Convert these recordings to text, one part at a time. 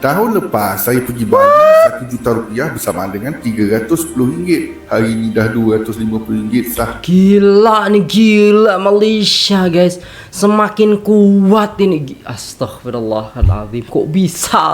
Tahun lepas saya pergi Bali, RM1 juta bersamaan dengan RM310. Hari ini dah RM250 sah. Gila nih, gila Malaysia guys. Semakin kuat ini. Astagfirullahaladzim. Kok bisa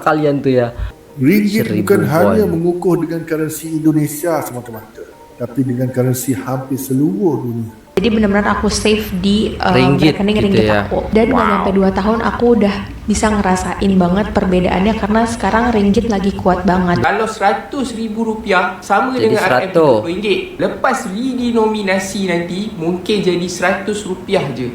kalian tuh ya? Ringgit 1000 bukan hanya poin. mengukuh dengan currency Indonesia semata-mata, tapi dengan currency hampir seluruh dunia. Jadi benar-benar aku save di Ringgit rekening gitu ringgit ya. aku. Dan nggak nyampe 2 tahun aku udah bisa ngerasain banget perbedaannya karena sekarang ringgit lagi kuat banget. Kalau RM100,000 sama Jadi dengan 100. RM30. Lepas redenominasi nanti mungkin jadi RM100 je.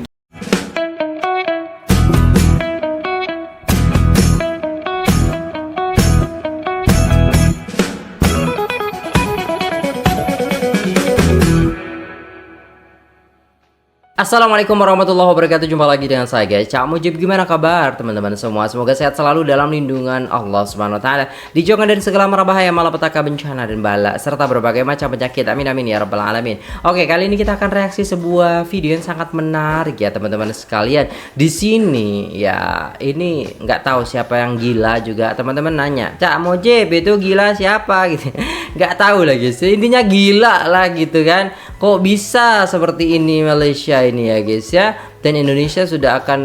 Assalamualaikum warahmatullahi wabarakatuh. Jumpa lagi dengan saya guys, Cak Mujib. Gimana kabar teman-teman semua? Semoga sehat selalu dalam lindungan Allah Subhanahu wa taala, dijauhkan dari segala mara bahaya, malapetaka, bencana dan bala serta berbagai macam penyakit. Amin amin ya rabbal alamin. Oke, kali ini kita akan reaksi sebuah video yang sangat menarik ya teman-teman sekalian. Di sini ya, ini nggak tahu siapa yang gila juga. Teman-teman nanya, "Cak Mujib itu gila siapa?" gitu. Nggak tahu lah guys. Intinya gila lah gitu kan. Kok bisa seperti ini Malaysia ini ya guys ya. Dan Indonesia sudah akan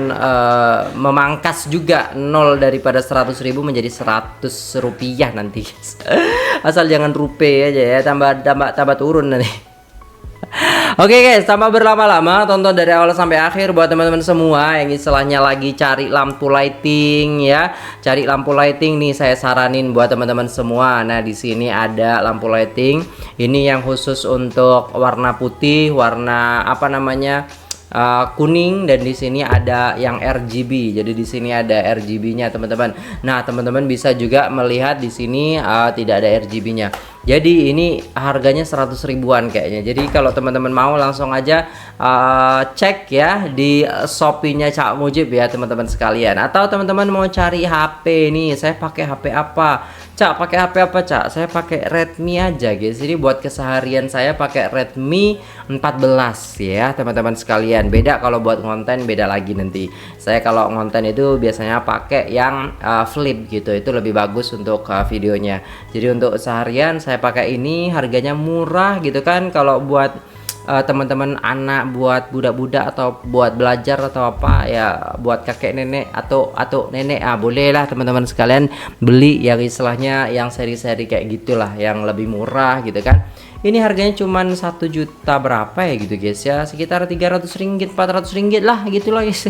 memangkas juga nol daripada 100.000 menjadi Rp100 nanti guys. Asal jangan rupiah aja ya, tambah turun nanti. Oke guys, tanpa berlama-lama tonton dari awal sampai akhir buat teman-teman semua yang istilahnya lagi cari lampu lighting ya. Cari lampu lighting nih, saya saranin buat teman-teman semua. Nah, di sini ada lampu lighting. Ini yang khusus untuk warna putih, warna apa namanya? Kuning, dan di sini ada yang RGB. Jadi di sini ada RGB-nya teman-teman. Nah, teman-teman bisa juga melihat di sini tidak ada RGB-nya. Jadi ini harganya 100 ribuan kayaknya. Jadi kalau teman-teman mau langsung aja cek ya di Shopee-nya Cak Mujib ya teman-teman sekalian. Atau teman-teman mau cari HP nih, saya pakai HP apa? Cak, pakai HP apa Cak? Saya pakai Redmi aja guys. Jadi buat keseharian saya pakai Redmi 14 ya teman-teman sekalian. Beda kalau buat konten, beda lagi nanti. Saya kalau konten itu biasanya pakai yang flip gitu. Itu lebih bagus untuk videonya. Jadi untuk seharian saya pakai ini, harganya murah gitu kan. Kalau buat teman-teman anak, buat budak-budak atau buat belajar atau apa ya, buat kakek nenek atau nenek, boleh lah teman-teman sekalian beli yang istilahnya yang seri-seri kayak gitulah, yang lebih murah gitu kan. Ini harganya cuman 1 juta berapa ya gitu guys ya, sekitar 300 ringgit 400 ringgit lah gitu loh guys.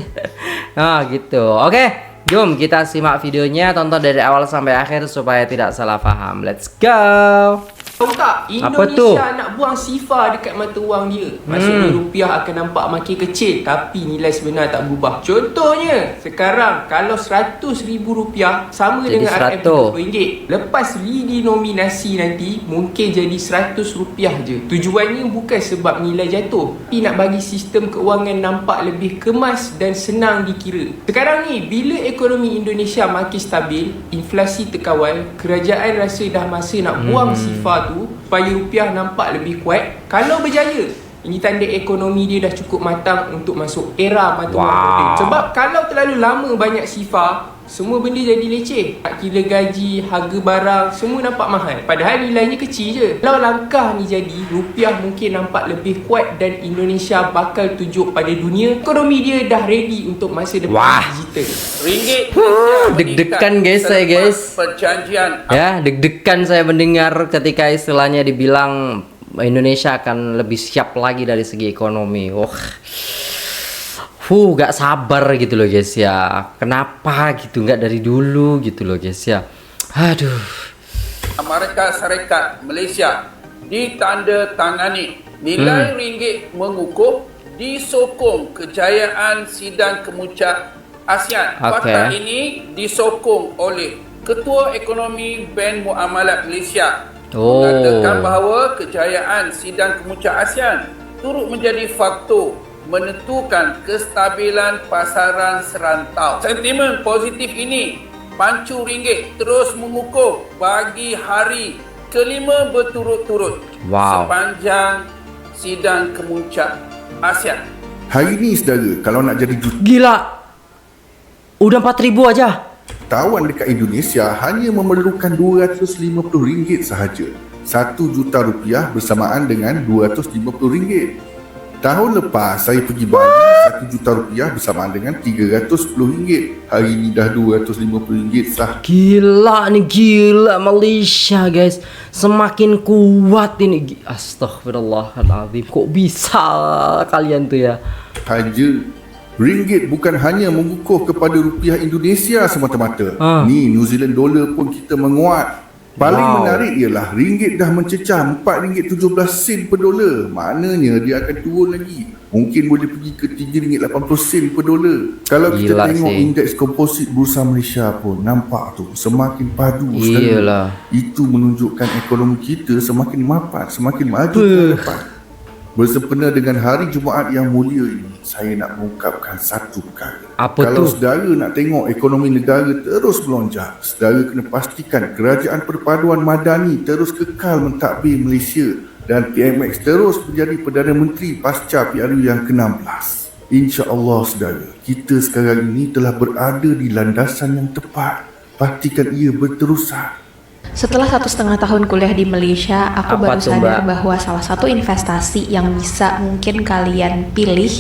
Nah gitu. Oke, jom kita simak videonya, tonton dari awal sampai akhir supaya tidak salah paham. Let's go. Tahu tak, Apa tu? Indonesia nak buang sifar dekat mata wang dia. Maksudnya rupiah akan nampak makin kecil, tapi nilai sebenar tak berubah. Contohnya, sekarang kalau RM100,000 sama Jadi dengan 100. RM30. Lepas redenominasi nanti mungkin jadi RM100 je. Tujuannya bukan sebab nilai jatuh, tapi nak bagi sistem keuangan nampak lebih kemas dan senang dikira. Sekarang ni, bila ekonomi Indonesia makin stabil, inflasi terkawal, kerajaan rasa dah masa nak buang sifar tu supaya rupiah nampak lebih kuat. Kalau berjaya, ini tanda ekonomi dia dah cukup matang untuk masuk era mata wang moden. Sebab kalau terlalu lama banyak sifar, semua benda jadi leceh. Tak kira gaji, harga barang, semua nampak mahal. Padahal nilainya kecil je. Kalau langkah ni jadi, rupiah mungkin nampak lebih kuat dan Indonesia bakal tunjuk pada dunia ekonomi dia dah ready untuk masa depan digital. Ringgit Deg-degan guys saya guys. Perjanjian Ya, deg-degan saya mendengar ketika istilahnya dibilang Indonesia akan lebih siap lagi dari segi ekonomi. Gak sabar gitu loh guys ya. Kenapa gitu, nggak dari dulu gitu loh guys ya. Aduh. Amerika Serikat Malaysia ditandatangani. Nilai ringgit mengukuh disokong kejayaan sidang kemuncak ASEAN. Fakta ini disokong oleh Ketua Ekonomi Bank Muamalat Malaysia. Mengatakan bahawa kejayaan sidang kemuncak ASEAN turut menjadi faktor menentukan kestabilan pasaran serantau. Sentimen positif ini pancu ringgit terus mengukuh bagi hari kelima berturut-turut sepanjang sidang kemuncak ASEAN. Hari ini saudara, kalau nak jadi Gila, udah 4.000 aja. Tawan dekat Indonesia hanya memerlukan RM250 sahaja. RM1 juta bersamaan dengan RM250. Tahun lepas saya pergi Bali, RM1 juta bersamaan dengan RM310. Hari ini dah RM250 sah. Gila nih, gila Malaysia guys. Semakin kuat ini. Astaghfirullahaladzim. Kok bisa kalian tuh ya? Haja ringgit bukan hanya mengukuh kepada rupiah Indonesia semata-mata. Ni New Zealand dollar pun kita menguat. Paling menarik ialah ringgit dah mencecah RM4.17 per dolar. Maknanya dia akan turun lagi. Mungkin boleh pergi ke RM3.80 per dolar. Kalau kita tengok indeks komposit Bursa Malaysia pun nampak tu semakin padu sekali. Itu menunjukkan ekonomi kita semakin mapan, semakin maju ke depan. Bersempena dengan hari Jumaat yang mulia ini, saya nak mengungkapkan satu perkara. Kalau saudara nak tengok ekonomi negara terus melonjak, saudara kena pastikan Kerajaan Perpaduan Madani terus kekal mentadbir Malaysia dan PMX terus menjadi Perdana Menteri pasca PRU yang ke-16. InsyaAllah saudara, kita sekarang ini telah berada di landasan yang tepat. Pastikan ia berterusan. Setelah 1,5 tahun kuliah di Malaysia, aku baru sadar bahwa salah satu investasi yang bisa mungkin kalian pilih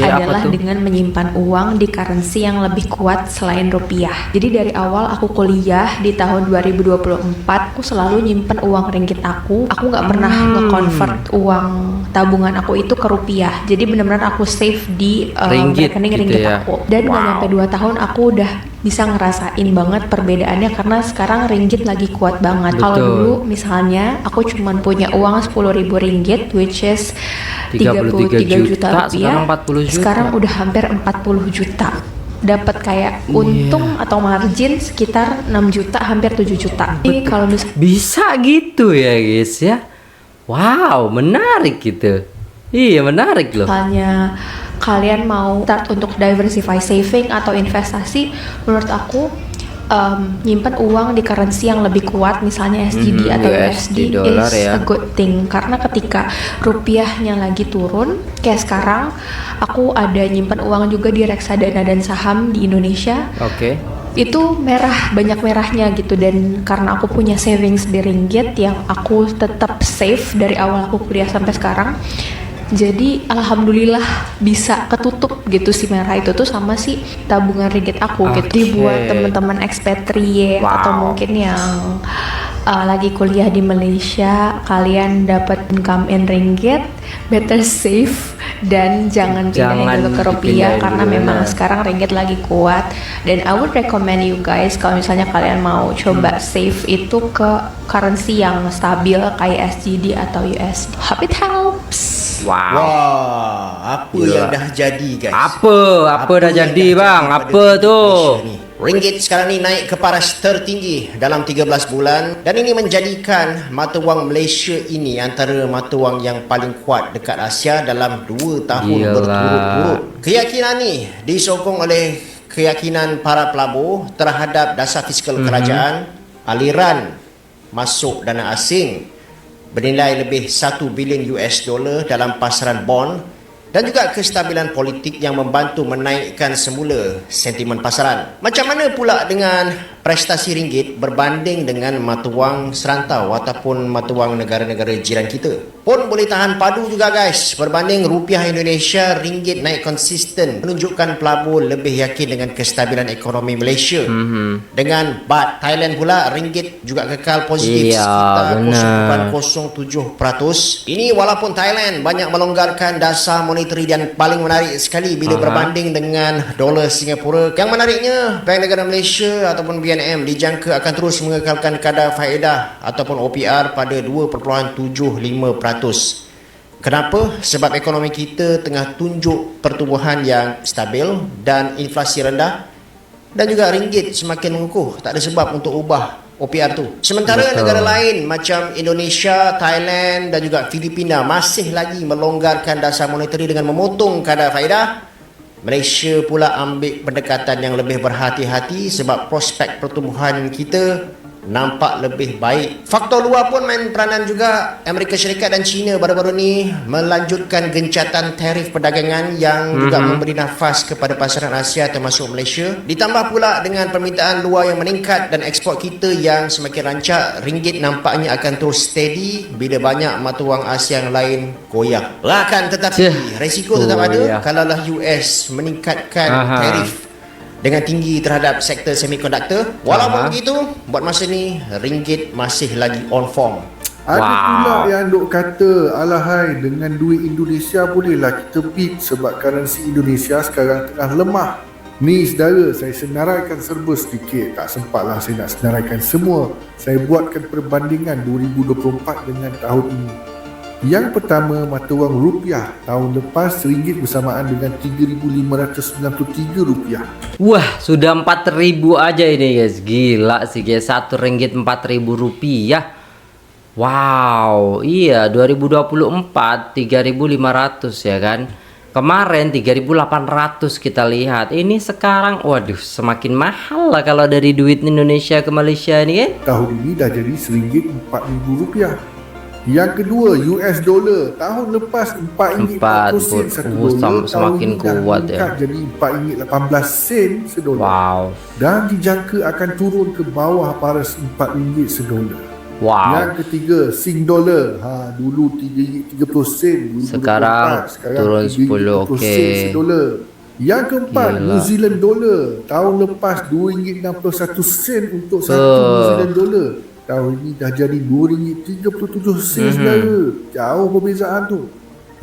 adalah dengan menyimpan uang di currency yang lebih kuat selain rupiah. Jadi dari awal aku kuliah di tahun 2024, aku selalu nyimpen uang ringgit aku. Aku nggak pernah nge-convert uang tabungan aku itu ke rupiah. Jadi benar-benar aku save di rekening ringgit aku. Dan nggak nyampe 2 tahun aku udah bisa ngerasain banget perbedaannya karena sekarang ringgit lagi kuat banget. Kalau dulu misalnya aku cuman punya uang 10.000 ringgit, which is 33 juta rupiah, sekarang udah hampir 40 juta. Dapat kayak untung atau margin sekitar 6 juta, hampir 7 juta. Ini kalau bisa gitu ya guys ya. Wow, menarik gitu. Iya, menarik loh. Misalnya kalian mau start untuk diversify saving atau investasi, menurut aku nyimpen uang di currency yang lebih kuat, misalnya SGD atau USD is a good thing. Karena ketika rupiahnya lagi turun, kayak sekarang aku ada nyimpen uang juga di reksadana dan saham di Indonesia. Itu merah, banyak merahnya gitu. Dan karena aku punya savings di ringgit yang aku tetap save dari awal aku kuliah sampai sekarang, jadi alhamdulillah bisa ketutup gitu si merah itu tuh sama si tabungan ringgit aku gitu. Jadi buat teman-teman expatriate atau mungkin yang lagi kuliah di Malaysia, kalian dapat income in ringgit, better save dan jangan pindahin dulu ke rupiah karena memang sekarang ringgit lagi kuat. Dan I would recommend you guys kalau misalnya kalian mau coba save itu ke currency yang stabil kayak SGD atau USD. Hope it helps. Wah, apa yang dah jadi guys? Apa dah jadi bang? Apa tu? Ringgit sekarang ni naik ke paras tertinggi dalam 13 bulan dan ini menjadikan mata wang Malaysia ini antara mata wang yang paling kuat dekat Asia dalam 2 tahun berturut-turut. Keyakinan ni disokong oleh keyakinan para pelabur terhadap dasar fiskal kerajaan, aliran masuk dana asing bernilai lebih 1 bilion US dollar dalam pasaran bond dan juga kestabilan politik yang membantu menaikkan semula sentimen pasaran. Macam mana pula dengan prestasi ringgit berbanding dengan mata wang serantau ataupun mata wang negara-negara jiran kita? Pun boleh tahan padu juga guys. Berbanding rupiah Indonesia, ringgit naik konsisten menunjukkan pelabur lebih yakin dengan kestabilan ekonomi Malaysia. Dengan baht Thailand pula, ringgit juga kekal positif sekitar 0.07%. Ini walaupun Thailand banyak melonggarkan dasar monetary dan paling menarik sekali bila berbanding dengan dolar Singapura. Yang menariknya, Bank Negara Malaysia ataupun BNM dijangka akan terus mengekalkan kadar faedah ataupun OPR pada 2.75%. Kenapa? Sebab ekonomi kita tengah tunjuk pertumbuhan yang stabil dan inflasi rendah dan juga ringgit semakin mengukuh. Tak ada sebab untuk ubah OPR tu. Sementara negara lain macam Indonesia, Thailand dan juga Filipina masih lagi melonggarkan dasar monetary dengan memotong kadar faedah, Malaysia pula ambil pendekatan yang lebih berhati-hati sebab prospek pertumbuhan kita nampak lebih baik. Faktor luar pun main peranan juga. Amerika Syarikat dan China baru-baru ni melanjutkan gencatan tarif perdagangan yang juga memberi nafas kepada pasaran Asia termasuk Malaysia. Ditambah pula dengan permintaan luar yang meningkat dan ekspor kita yang semakin rancak, ringgit nampaknya akan terus steady bila banyak mata wang Asia yang lain goyah. Akan tetapi risiko tetap ada kalaulah US meningkatkan tarif dengan tinggi terhadap sektor semikonduktor. Walaupun begitu, buat masa ni ringgit masih lagi on form. Ada pula yang duk kata, alahai dengan duit Indonesia bolehlah kita beat sebab currency Indonesia sekarang tengah lemah. Ni saudara, saya senaraikan serba sedikit. Tak sempatlah saya nak senaraikan semua. Saya buatkan perbandingan 2024 dengan tahun ini. Yang pertama, mata wang rupiah. Tahun lepas ringgit bersamaan dengan Rp3,593. Wah, sudah 4.000 aja ini guys. Gila sih guys, 1 ringgit 4.000 rupiah. Wow, iya 2024 3.500 ya kan. Kemarin 3.800 kita lihat. Ini sekarang waduh semakin mahal lah kalau dari duit Indonesia ke Malaysia ini kan. Tahun ini dah jadi Rp1 4.000. Yang kedua, US dollar. Tahun lepas RM4.40 satu dolar. Semakin kuat ya. Jadi RM4.18 sedolar. Wow. Dan dijangka akan turun ke bawah paras RM4 sedolar. Wow. Yang ketiga, Sing dollar. Dulu RM3.30 sekarang turun 10. Okey. Sedolar. Yang keempat, New Zealand dollar. Tahun lepas RM2.61 untuk satu New Zealand dollar. Tahun ini dah jadi RM2.37 saudara. Jauh perbezaan tu.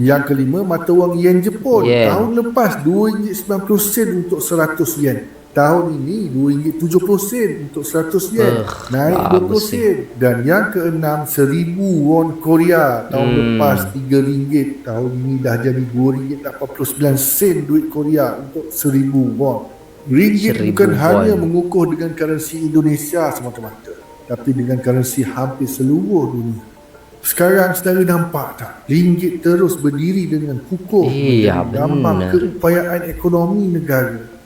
Yang kelima, mata wang yen Jepun. Tahun lepas RM2.90 untuk 100 yen. Tahun ini RM2.70 untuk 100 yen. Naik 20 sen. Dan yang keenam, 1,000 won Korea. Tahun lepas RM3. Tahun ini dah jadi RM2.89 duit Korea untuk 1,000 won. Ringgit bukan hanya mengukuh dengan currency Indonesia semata-mata, tapi dengan currency hampir seluruh dunia. Sekarang saudara nampak tak? Ringgit terus berdiri dengan kukuh. Gambar keupayaan ekonomi negara.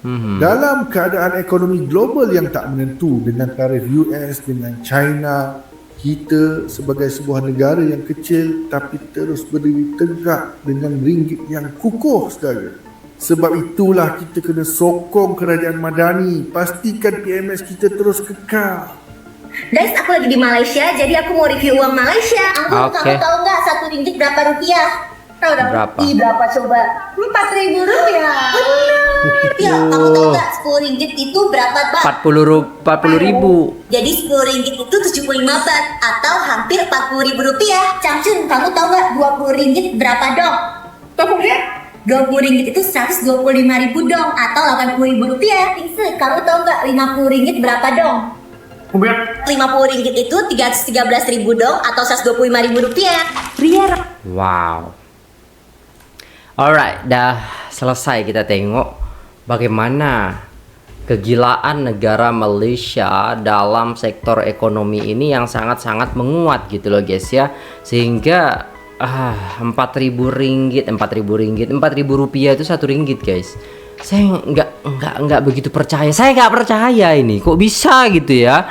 Dalam keadaan ekonomi global yang tak menentu dengan tarif US dengan China, kita sebagai sebuah negara yang kecil tapi terus berdiri tegak dengan ringgit yang kukuh saudara. Sebab itulah kita kena sokong kerajaan Madani, pastikan PMS kita terus kekal. Guys, aku lagi di Malaysia, jadi aku mau review uang Malaysia. Kamu tahu nggak RM1 berapa rupiah? Tahu dong? Berapa? Berapa coba? RM4.000. Benar. Ya, kamu tahu nggak RM10 itu berapa bat? 40.000. Jadi RM10 itu 75 bat atau hampir RM40.000 rupiah. Cangcun, kamu tahu nggak RM20 berapa dong? Tahu nggak? RM20 itu 125.000 dong atau RM80.000 rupiah. Kamu tahu nggak RM50 berapa dong? RM50 itu 313.000 dong atau 125.000 rupiah. Wow. Alright, dah selesai kita tengok bagaimana kegilaan negara Malaysia dalam sektor ekonomi ini yang sangat-sangat menguat gitu loh guys ya. Sehingga RM4.000 itu RM1 guys. Saya nggak begitu percaya. Saya nggak percaya ini kok bisa gitu ya.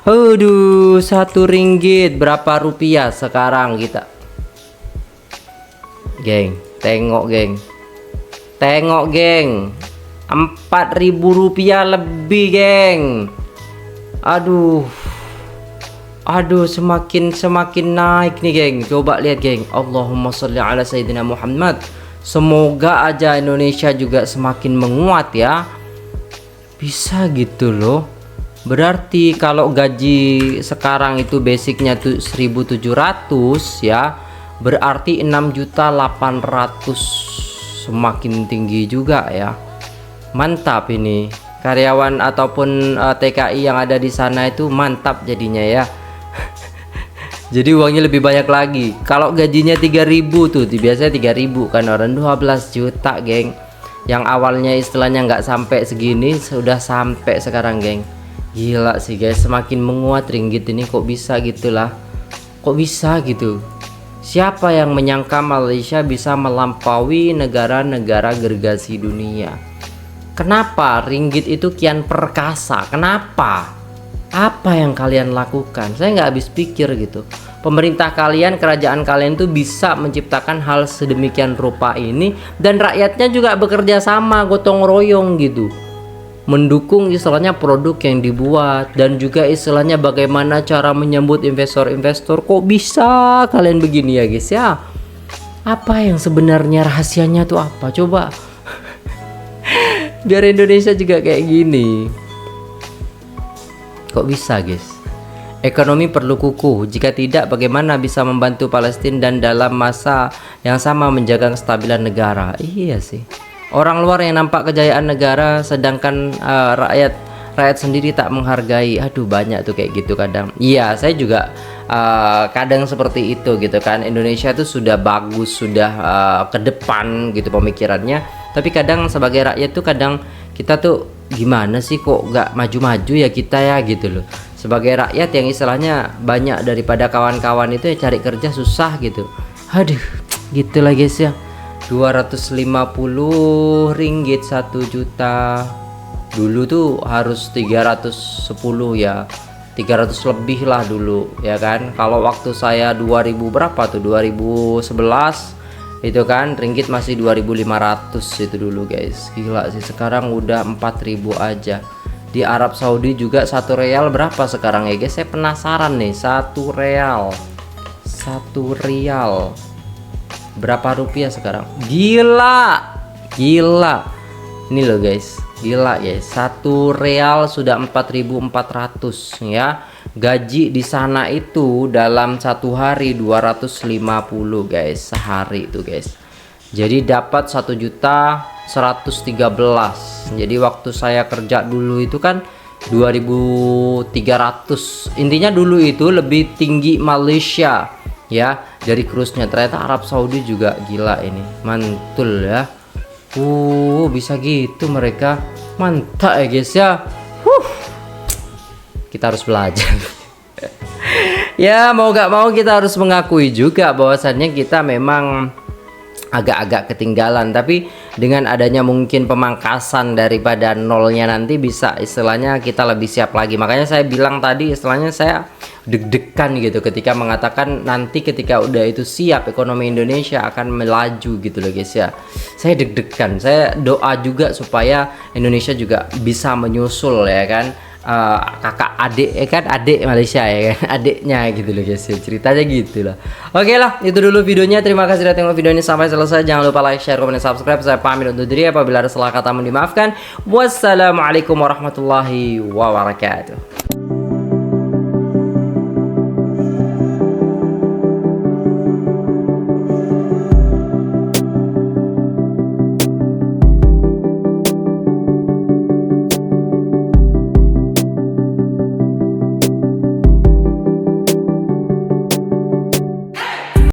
Aduh, RM1 berapa rupiah sekarang kita? Geng, tengok geng. RM4.000 lebih geng. Aduh, semakin naik nih geng. Coba lihat geng. Allahumma sholli ala sayyidina Muhammad. Semoga aja Indonesia juga semakin menguat ya. Bisa gitu loh. Berarti kalau gaji sekarang itu basicnya tuh 1.700 ya, berarti 6.800.000 semakin tinggi juga ya. Mantap ini. Karyawan ataupun TKI yang ada di sana itu mantap jadinya ya. Jadi uangnya lebih banyak lagi. Kalau gajinya 3.000 tuh, biasanya 3.000 kan, orang 12 juta geng. Yang awalnya istilahnya nggak sampai segini, sudah sampai sekarang geng. Gila sih guys, semakin menguat ringgit ini. Kok bisa gitulah? Kok bisa gitu? Siapa yang menyangka Malaysia bisa melampaui negara-negara gergasi dunia? Kenapa ringgit itu kian perkasa? Kenapa? Apa yang kalian lakukan? Saya nggak habis pikir gitu. Pemerintah kalian, kerajaan kalian tuh bisa menciptakan hal sedemikian rupa ini, dan rakyatnya juga bekerja sama, gotong royong gitu, mendukung istilahnya produk yang dibuat, dan juga istilahnya bagaimana cara menyambut investor-investor. Kok bisa kalian begini ya guys ya? Apa yang sebenarnya rahasianya tuh apa? Coba biar Indonesia juga kayak gini. Kok bisa guys? Ekonomi perlu kukuh, jika tidak bagaimana bisa membantu Palestina dan dalam masa yang sama menjaga kestabilan negara. Iya sih, orang luar yang nampak kejayaan negara, sedangkan rakyat sendiri tak menghargai. Aduh, banyak tuh kayak gitu kadang. Iya, saya juga kadang seperti itu gitu kan. Indonesia tuh sudah bagus, sudah ke depan gitu pemikirannya, tapi kadang sebagai rakyat tuh kadang kita tuh gimana sih, kok nggak maju-maju ya kita ya gitu loh. Sebagai rakyat yang istilahnya banyak daripada kawan-kawan itu ya cari kerja susah gitu. Aduh, gitulah guys ya. 250 ringgit 1 juta. Dulu tuh harus 310 ya. 300 lebih lah dulu ya kan. Kalau waktu saya 2000 berapa tuh, 2011 itu kan ringgit masih 2.500 itu dulu guys. Gila sih, sekarang udah 4.000 aja. Di Arab Saudi juga 1 real berapa sekarang ya guys? Saya penasaran nih, 1 real berapa rupiah sekarang? Gila ini loh guys, gila guys, 1 real sudah 4.400 ya. Gaji di sana itu dalam 1 hari 250 guys, sehari itu guys. Jadi dapat 1.113.000. Jadi waktu saya kerja dulu itu kan 2.300. Intinya dulu itu lebih tinggi Malaysia ya dari cruise-nya. Ternyata Arab Saudi juga gila ini, mantul ya. Bisa gitu mereka, mantap ya guys ya. Kita harus belajar. Ya mau gak mau kita harus mengakui juga bahwasannya kita memang agak-agak ketinggalan, tapi dengan adanya mungkin pemangkasan daripada nolnya nanti bisa istilahnya kita lebih siap lagi. Makanya saya bilang tadi istilahnya saya deg-degan gitu ketika mengatakan nanti ketika udah itu siap ekonomi Indonesia akan melaju gitu loh guys ya. Saya deg-degan, saya doa juga supaya Indonesia juga bisa menyusul ya kan. Kakak adik kan, adik Malaysia ya kan, adiknya gitu loh guys, ceritanya gitu lah. Oke lah, itu dulu videonya. Terima kasih sudah tengok video ini sampai selesai. Jangan lupa like, share, komen, dan subscribe. Saya pamit undur diri, apabila ada salah kata mohon dimaafkan. Wassalamualaikum warahmatullahi wabarakatuh.